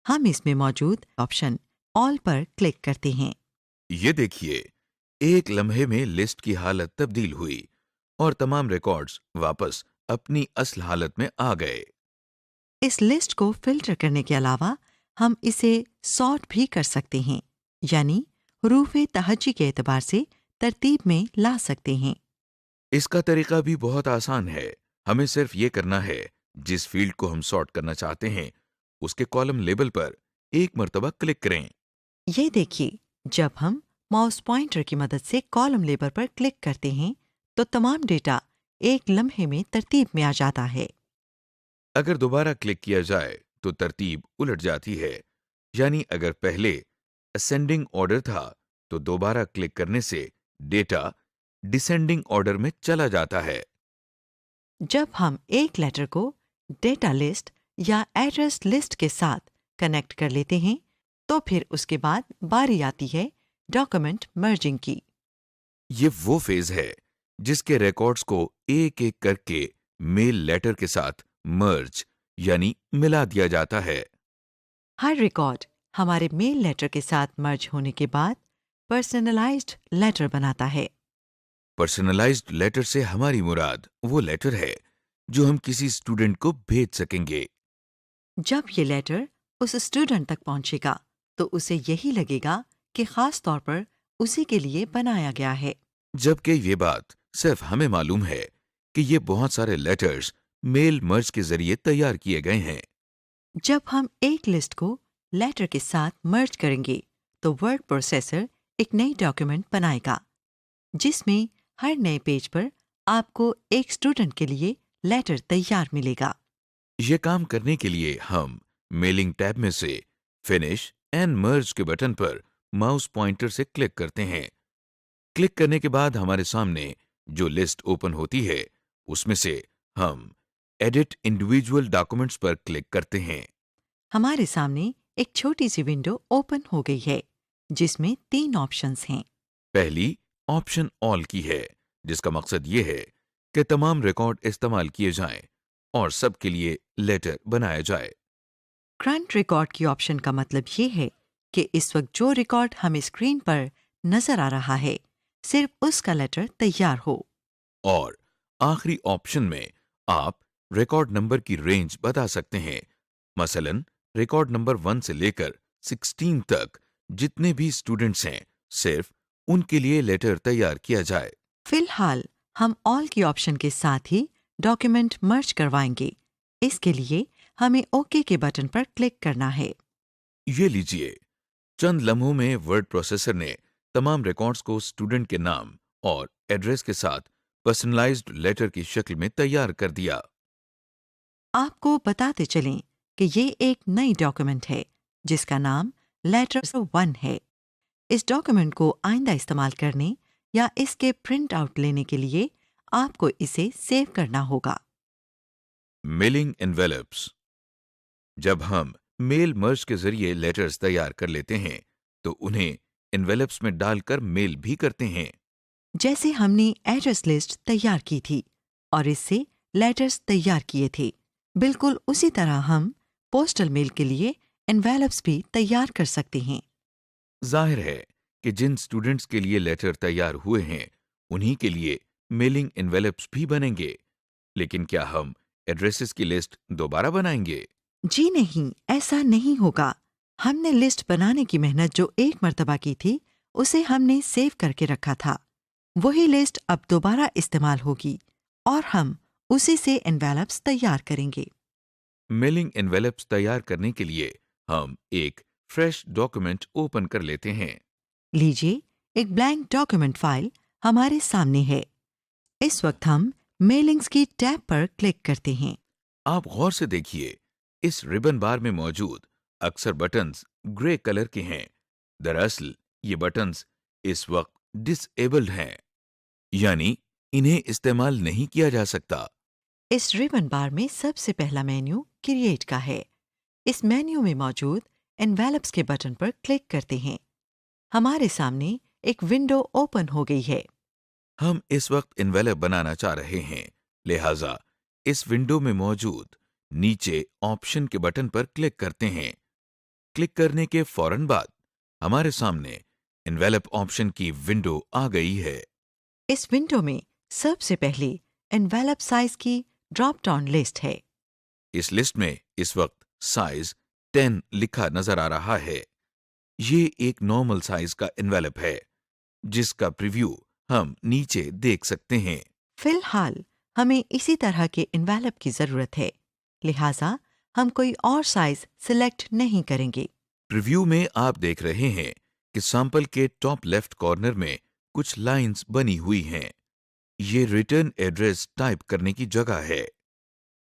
Speaker 3: हम इसमें मौजूद ऑप्शन ऑल पर क्लिक करते हैं।
Speaker 1: ये देखिए, एक लम्हे में लिस्ट की हालत तब्दील हुई और तमाम रिकॉर्ड्स वापस अपनी असल हालत में आ गए।
Speaker 3: इस लिस्ट को फिल्टर करने के अलावा हम इसे सॉर्ट भी कर सकते हैं, यानी हरूफ तहज्जी के एतबार से तरतीब में ला सकते हैं।
Speaker 1: इसका तरीका भी बहुत आसान है। हमें सिर्फ ये करना है, जिस फील्ड को हम सॉर्ट करना चाहते हैं उसके कॉलम लेबल पर एक मर्तबा क्लिक करें।
Speaker 3: ये देखिए, जब हम माउस पॉइंटर की मदद से कॉलम लेबल पर क्लिक करते हैं तो तमाम डेटा एक लम्हे में तरतीब में आ जाता है।
Speaker 1: अगर दोबारा क्लिक किया जाए तो तरतीब उलट जाती है, यानी अगर पहले असेंडिंग ऑर्डर था तो दोबारा क्लिक करने से डेटा डिसेंडिंग ऑर्डर में चला जाता है।
Speaker 3: जब हम एक लेटर को डेटा लिस्ट या एड्रेस लिस्ट के साथ कनेक्ट कर लेते हैं तो फिर उसके बाद बारी आती है डॉक्यूमेंट मर्जिंग की।
Speaker 1: ये वो फेज है जिसके रिकॉर्ड्स को एक एक करके मेल लेटर के साथ मर्ज यानी मिला दिया जाता है।
Speaker 3: हर रिकॉर्ड हमारे मेल लेटर के साथ मर्ज होने के बाद पर्सनलाइज्ड लेटर बनाता है।
Speaker 1: पर्सनलाइज्ड लेटर से हमारी मुराद वो लेटर है जो हम किसी स्टूडेंट को भेज सकेंगे।
Speaker 3: जब ये लेटर उस स्टूडेंट तक पहुंचेगा तो उसे यही लगेगा कि खास तौर पर उसी के लिए बनाया गया है।
Speaker 1: जबकि ये बात सिर्फ हमें मालूम है कि ये बहुत सारे लेटर्स मेल मर्ज के जरिए तैयार किए गए हैं।
Speaker 3: जब हम एक लिस्ट को लेटर के साथ मर्ज करेंगे तो वर्ड प्रोसेसर एक नई डॉक्यूमेंट बनाएगा जिसमें हर नए पेज पर आपको एक स्टूडेंट के लिए लेटर तैयार मिलेगा।
Speaker 1: ये काम करने के लिए हम मेलिंग टैब में से फिनिश एंड मर्ज के बटन पर माउस पॉइंटर से क्लिक करते हैं। क्लिक करने के बाद हमारे सामने जो लिस्ट ओपन होती है उसमें से हम एडिट इंडिविजुअल डॉक्यूमेंट्स पर क्लिक करते हैं।
Speaker 3: हमारे सामने एक छोटी सी विंडो ओपन हो गई है जिसमें 3 ऑप्शंस हैं।
Speaker 1: पहली ऑप्शन ऑल की है, जिसका मकसद ये है कि तमाम रिकॉर्ड इस्तेमाल किए जाएं और सबके लिए लेटर बनाया जाए।
Speaker 3: करंट रिकॉर्ड की ऑप्शन का मतलब ये है कि इस वक्त जो रिकॉर्ड हमें स्क्रीन पर नजर आ रहा है सिर्फ उसका लेटर तैयार हो।
Speaker 1: और आखिरी ऑप्शन में आप रिकॉर्ड नंबर की रेंज बता सकते हैं। मसलन रिकॉर्ड नंबर 1 से लेकर 16 तक जितने भी स्टूडेंट्स हैं सिर्फ उनके लिए लेटर तैयार किया जाए।
Speaker 3: फिलहाल हम ऑल की ऑप्शन के साथ ही डॉक्यूमेंट मर्ज करवाएंगे। इसके लिए हमें ओके के बटन पर क्लिक करना है।
Speaker 1: ये लीजिए, चंद लम्हों में वर्ड प्रोसेसर ने तमाम रिकॉर्ड्स को स्टूडेंट के नाम और एड्रेस के साथ पर्सनलाइज्ड लेटर की शक्ल में तैयार कर दिया।
Speaker 3: आपको बताते चलें कि ये एक नई डॉक्यूमेंट है जिसका नाम लेटर 1 है। इस डॉक्यूमेंट को आइंदा इस्तेमाल करने या इसके प्रिंट आउट लेने के लिए आपको इसे सेव करना होगा।
Speaker 1: Mailing envelopes. जब हम मेल मर्ज के जरिए लेटर्स तैयार कर लेते हैं तो उन्हें एनवेलप्स में डालकर मेल भी करते हैं।
Speaker 3: जैसे हमने एड्रेस लिस्ट तैयार की थी और इससे लेटर्स तैयार किए थे, बिल्कुल उसी तरह हम पोस्टल मेल के लिए एनवेलप्स भी तैयार कर सकते हैं।
Speaker 1: जाहिर है कि जिन स्टूडेंट्स के लिए लेटर तैयार हुए हैं उन्हीं के लिए मेलिंग एनवेलप्स भी बनेंगे। लेकिन क्या हम एड्रेसेस की लिस्ट दोबारा बनाएंगे?
Speaker 3: जी नहीं, ऐसा नहीं होगा। हमने लिस्ट बनाने की मेहनत जो एक मर्तबा की थी उसे हमने सेव करके रखा था। वही लिस्ट अब दोबारा इस्तेमाल होगी और हम उसी से एनवेलप्स तैयार करेंगे।
Speaker 1: मेलिंग एनवेलप्स तैयार करने के लिए हम एक फ्रेश डॉक्यूमेंट ओपन कर लेते हैं।
Speaker 3: लीजिए, एक ब्लैंक डॉक्यूमेंट फाइल हमारे सामने है। इस वक्त हम मेलिंग्स की टैब पर क्लिक करते हैं।
Speaker 1: आप गौर से देखिए, इस रिबन बार में मौजूद अक्सर बटन्स ग्रे कलर के हैं। दरअसल ये बटन्स इस वक्त डिसेबल्ड हैं, यानी इन्हें इस्तेमाल नहीं किया जा सकता।
Speaker 3: इस रिबन बार में सबसे पहला मेन्यू क्रिएट का है। इस मेन्यू में मौजूद एनवेलप्स के बटन पर क्लिक करते हैं। हमारे सामने एक विंडो ओपन हो गई है।
Speaker 1: हम इस वक्त एनवेलप बनाना चाह रहे हैं, लिहाजा इस विंडो में मौजूद नीचे ऑप्शन के बटन पर क्लिक करते हैं। क्लिक करने के फौरन बाद हमारे सामने एनवेलप ऑप्शन की विंडो आ गई है।
Speaker 3: इस विंडो में सबसे पहले एनवेलप साइज की ड्रॉप डाउन लिस्ट है।
Speaker 1: इस लिस्ट में इस वक्त साइज 10 लिखा नजर आ रहा है। ये एक नॉर्मल साइज का एनवेलप है जिसका प्रीव्यू हम नीचे देख सकते हैं।
Speaker 3: फिलहाल हमें इसी तरह के एनवेलप की जरूरत है, लिहाजा हम कोई और साइज सिलेक्ट नहीं करेंगे।
Speaker 1: प्रीव्यू में आप देख रहे हैं कि सैंपल के टॉप लेफ्ट कॉर्नर में कुछ लाइंस बनी हुई हैं। ये रिटर्न एड्रेस टाइप करने की जगह है।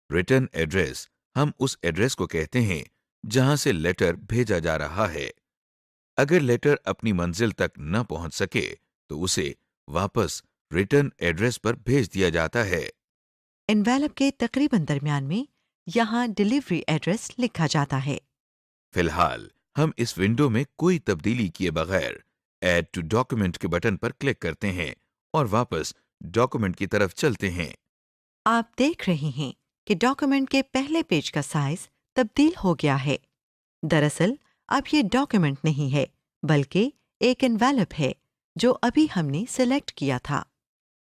Speaker 1: रिटर्न एड्रेस हम उस एड्रेस को कहते हैं जहां से लेटर भेजा जा रहा है। अगर लेटर अपनी मंजिल तक न पहुंच सके तो उसे वापस रिटर्न एड्रेस पर भेज दिया जाता है।
Speaker 3: एनवेलप के तकरीबन दरमियान में यहाँ डिलीवरी एड्रेस लिखा जाता है।
Speaker 1: फिलहाल हम इस विंडो में कोई तब्दीली किए बगैर ऐड टू डॉक्यूमेंट के बटन पर क्लिक करते हैं और वापस डॉक्यूमेंट की तरफ चलते हैं।
Speaker 3: आप देख रहे हैं कि डॉक्यूमेंट के पहले पेज का साइज तब्दील हो गया है। दरअसल अब ये डॉक्यूमेंट नहीं है बल्कि एक एनवेलप है जो अभी हमने सिलेक्ट किया था।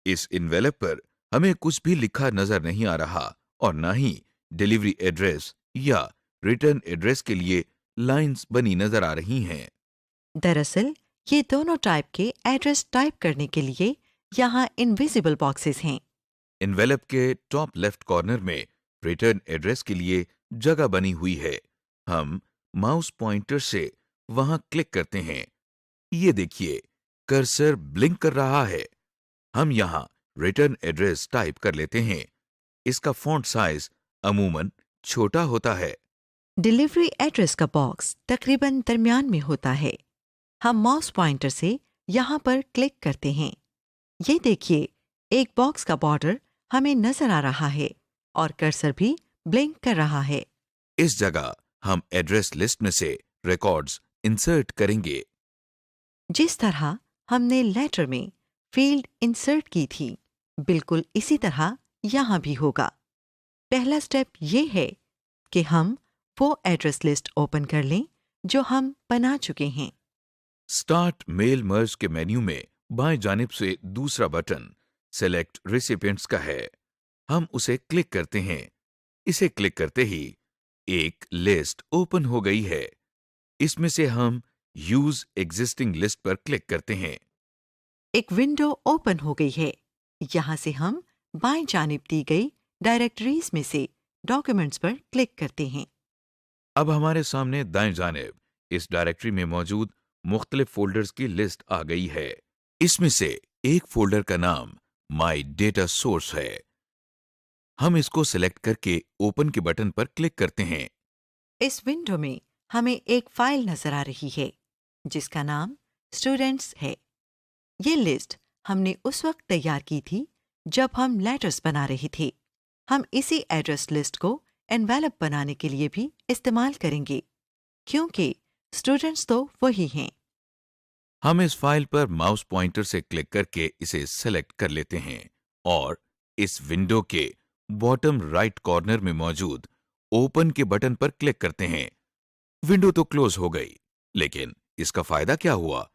Speaker 1: इस इन्वेलप पर हमें कुछ भी लिखा नजर नहीं आ रहा और ना ही डिलीवरी एड्रेस या रिटर्न एड्रेस के लिए लाइंस बनी नजर आ रही हैं।
Speaker 3: दरअसल ये दोनों टाइप के एड्रेस टाइप करने के लिए यहाँ इनविजिबल बॉक्सेस हैं।
Speaker 1: इन्वेलप के टॉप लेफ्ट कॉर्नर में रिटर्न एड्रेस के लिए जगह बनी हुई है। हम माउस पॉइंटर से वहां क्लिक करते हैं। ये देखिए, कर्सर ब्लिंक कर रहा है। हम यहाँ रिटर्न एड्रेस टाइप कर लेते हैं। इसका फॉन्ट साइज अमूमन छोटा होता है।
Speaker 3: डिलीवरी एड्रेस का बॉक्स तकरीबन दरमियान में होता है। हम माउस पॉइंटर से यहाँ पर क्लिक करते हैं। ये देखिए, एक बॉक्स का बॉर्डर हमें नजर आ रहा है और कर्सर भी ब्लिंक कर रहा है।
Speaker 1: इस जगह हम एड्रेस लिस्ट में से रिकॉर्ड्स इंसर्ट करेंगे।
Speaker 3: जिस तरह हमने लेटर में फील्ड इंसर्ट की थी, बिल्कुल इसी तरह यहाँ भी होगा। पहला स्टेप ये है कि हम वो एड्रेस लिस्ट ओपन कर लें जो हम बना चुके हैं।
Speaker 1: स्टार्ट मेल मर्ज के मेन्यू में बाएं जानिब से दूसरा बटन सेलेक्ट रिसिपिएंट्स का है। हम उसे क्लिक करते हैं। इसे क्लिक करते ही एक लिस्ट ओपन हो गई है। इसमें से हम यूज एग्जिस्टिंग लिस्ट पर क्लिक करते हैं।
Speaker 3: एक विंडो ओपन हो गई है। यहाँ से हम बाएं जानिब दी गई डायरेक्टरीज में से डॉक्यूमेंट्स पर क्लिक करते हैं।
Speaker 1: अब हमारे सामने दाएं जानिब इस डायरेक्टरी में मौजूद मुख्तलिफ फोल्डर्स की लिस्ट आ गई है। इसमें से एक फोल्डर का नाम माई डेटा सोर्स है। हम इसको सिलेक्ट करके ओपन के बटन पर क्लिक करते हैं।
Speaker 3: इस विंडो में हमें एक फाइल नजर आ रही है जिसका नाम स्टूडेंट्स है। ये लिस्ट हमने उस वक्त तैयार की थी जब हम लेटर्स बना रहे थे। हम इसी एड्रेस लिस्ट को एनवेलप बनाने के लिए भी इस्तेमाल करेंगे, क्योंकि स्टूडेंट्स तो वही हैं।
Speaker 1: हम इस फाइल पर माउस पॉइंटर से क्लिक करके इसे सेलेक्ट कर लेते हैं और इस विंडो के बॉटम राइट कॉर्नर में मौजूद ओपन के बटन पर क्लिक करते हैं। विंडो तो क्लोज हो गई, लेकिन इसका फायदा क्या हुआ?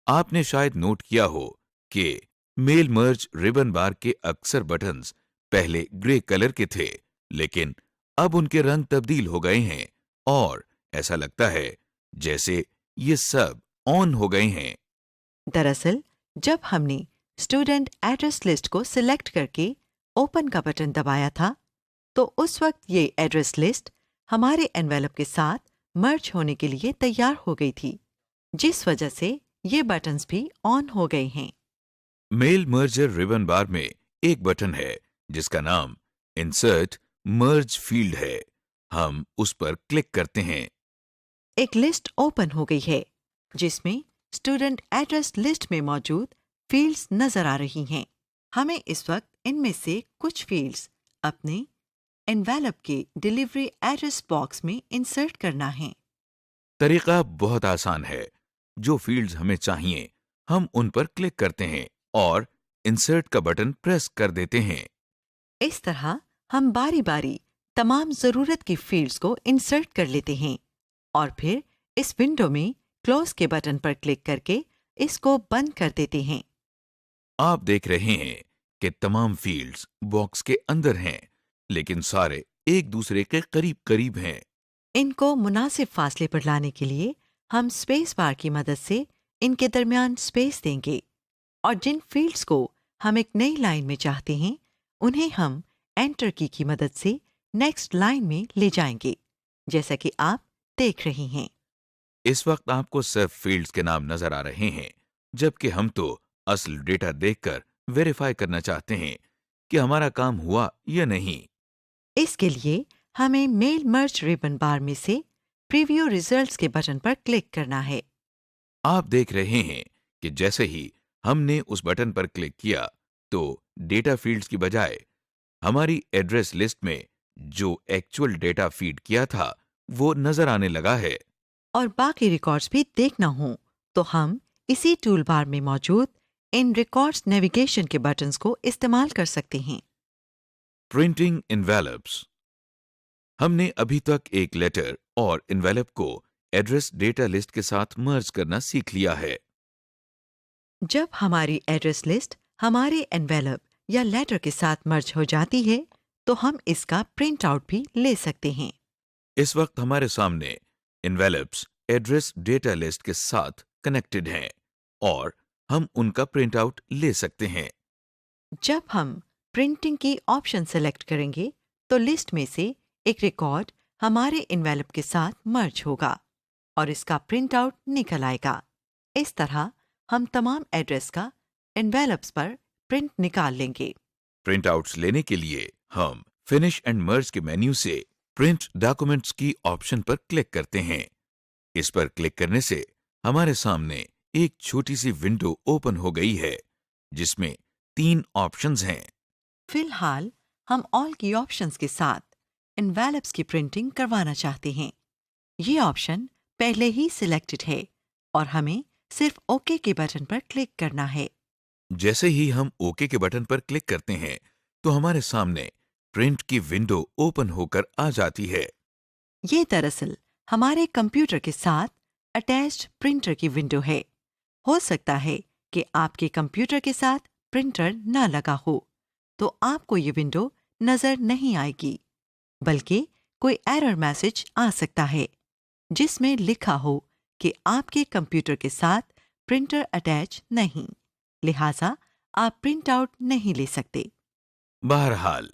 Speaker 1: आपने शायद नोट किया हो कि मेल मर्ज रिबन बार के अक्सर बटन्स पहले ग्रे कलर के थे, लेकिन अब उनके रंग तब्दील हो गए हैं और ऐसा लगता है जैसे ये सब ऑन हो गए हैं।
Speaker 3: दरअसल जब हमने स्टूडेंट एड्रेस लिस्ट को सिलेक्ट करके ओपन का बटन दबाया था, तो उस वक्त ये एड्रेस लिस्ट हमारे एनवेलप के साथ मर्ज होने के लिए तैयार हो गई थी, जिस वजह से ये बटन्स भी ऑन हो गए हैं।
Speaker 1: मेल मर्जर रिबन बार में एक बटन है जिसका नाम इंसर्ट मर्ज फील्ड है। हम उस पर क्लिक करते हैं।
Speaker 3: एक लिस्ट ओपन हो गई है जिसमें स्टूडेंट एड्रेस लिस्ट में मौजूद फील्ड्स नजर आ रही हैं। हमें इस वक्त इनमें से कुछ फील्ड्स अपने एनवेलप के डिलीवरी एड्रेस बॉक्स में इंसर्ट करना है।
Speaker 1: तरीका बहुत आसान है। जो फील्ड्स हमें चाहिए हम उन पर क्लिक करते हैं और इंसर्ट का बटन प्रेस कर देते हैं।
Speaker 3: इस तरह हम बारी बारी तमाम जरूरत की फील्ड्स को इंसर्ट कर लेते हैं और फिर इस विंडो में क्लोज के बटन पर क्लिक करके इसको बंद कर देते हैं।
Speaker 1: आप देख रहे हैं कि तमाम फील्ड्स बॉक्स के अंदर हैं, लेकिन सारे एक दूसरे के करीब करीब हैं।
Speaker 3: इनको मुनासिब फासले पर लाने के लिए हम स्पेस बार की मदद से इनके दरमियान स्पेस देंगे और जिन फील्ड्स को हम एक नई लाइन में चाहते हैं उन्हें हम एंटर की मदद से नेक्स्ट लाइन में ले जाएंगे, जैसा कि आप देख रहे हैं।
Speaker 1: इस वक्त आपको सिर्फ फील्ड्स के नाम नजर आ रहे हैं, जबकि हम तो असल डेटा देखकर वेरीफाई करना चाहते हैं कि हमारा काम हुआ या नहीं।
Speaker 3: इसके लिए हमें मेल मर्ज रिबन बार में से प्रीव्यू रिजल्ट्स के बटन पर क्लिक करना है।
Speaker 1: आप देख रहे हैं कि जैसे ही हमने उस बटन पर क्लिक किया तो डेटा फील्ड्स की बजाय हमारी एड्रेस लिस्ट में जो एक्चुअल डेटा फीड किया था वो नजर आने लगा है।
Speaker 3: और बाकी रिकॉर्ड्स भी देखना हो तो हम इसी टूल बार में मौजूद इन रिकॉर्ड्स नेविगेशन के बटन्स को इस्तेमाल कर सकते हैं।
Speaker 1: Printing envelopes. हमने अभी तक एक लेटर और एनवेलप को एड्रेस डेटा लिस्ट के साथ मर्ज करना सीख लिया है।
Speaker 3: जब हमारी एड्रेस लिस्ट हमारे एनवेलप या लेटर के साथ मर्ज हो जाती है तो हम इसका प्रिंट आउट भी ले सकते हैं।
Speaker 1: इस वक्त हमारे सामने इन्वेलप्स एड्रेस डेटा लिस्ट के साथ कनेक्टेड हैं और हम उनका प्रिंट आउट ले सकते हैं।
Speaker 3: जब हम प्रिंटिंग की ऑप्शन सेलेक्ट करेंगे तो लिस्ट में से एक रिकॉर्ड हमारे एनवेलप के साथ मर्ज होगा और इसका प्रिंट आउट निकल आएगा। इस तरह हम तमाम एड्रेस का एनवेलप्स पर प्रिंट निकाल लेंगे।
Speaker 1: प्रिंट आउट्स लेने के लिए हम फिनिश एंड मर्ज के मेन्यू से प्रिंट डॉक्यूमेंट्स की ऑप्शन पर क्लिक करते हैं। इस पर क्लिक करने से हमारे सामने एक छोटी सी विंडो ओपन हो गई है जिसमें 3 ऑप्शंस हैं।
Speaker 3: फिलहाल हम ऑल की ऑप्शंस के साथ एनवेलप्स की प्रिंटिंग करवाना चाहते हैं। ये ऑप्शन पहले ही सिलेक्टेड है और हमें सिर्फ ओके के बटन पर क्लिक करना है।
Speaker 1: जैसे ही हम ओके के बटन पर क्लिक करते हैं तो हमारे सामने प्रिंट की विंडो ओपन होकर आ जाती है।
Speaker 3: ये दरअसल हमारे कंप्यूटर के साथ अटैच्ड प्रिंटर की विंडो है। हो सकता है कि आपके कंप्यूटर के साथ प्रिंटर ना लगा हो तो आपको ये विंडो नजर नहीं आएगी, बल्कि कोई एरर मैसेज आ सकता है जिसमें लिखा हो कि आपके कंप्यूटर के साथ प्रिंटर अटैच नहीं, लिहाजा आप प्रिंट आउट नहीं ले सकते।
Speaker 1: बहरहाल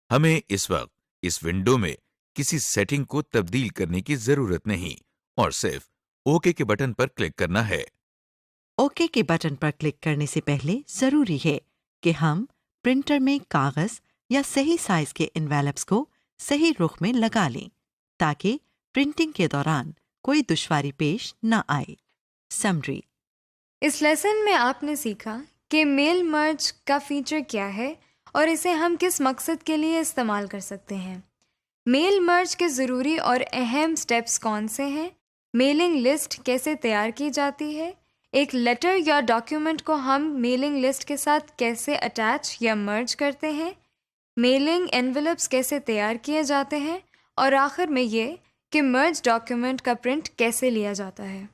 Speaker 1: हमें इस वक्त इस विंडो में किसी सेटिंग को तब्दील करने की जरूरत नहीं और सिर्फ ओके के बटन पर क्लिक करना है।
Speaker 3: ओके के बटन पर क्लिक करने से पहले जरूरी है कि हम प्रिंटर में कागज या सही साइज के एनवेलप्स को सही रुख में लगा लें ताकि प्रिंटिंग के दौरान कोई दुश्वारी पेश न आए। समरी।
Speaker 2: इस लेसन में आपने सीखा कि मेल मर्ज का फीचर क्या है और इसे हम किस मकसद के लिए इस्तेमाल कर सकते हैं। मेल मर्ज के ज़रूरी और अहम स्टेप्स कौन से हैं, मेलिंग लिस्ट कैसे तैयार की जाती है, एक लेटर या डॉक्यूमेंट को हम मेलिंग लिस्ट के साथ कैसे अटैच या मर्ज करते हैं, मेलिंग एनवेलप्स कैसे तैयार किए जाते हैं और आखिर में ये कि मर्ज डॉक्यूमेंट का प्रिंट कैसे लिया जाता है।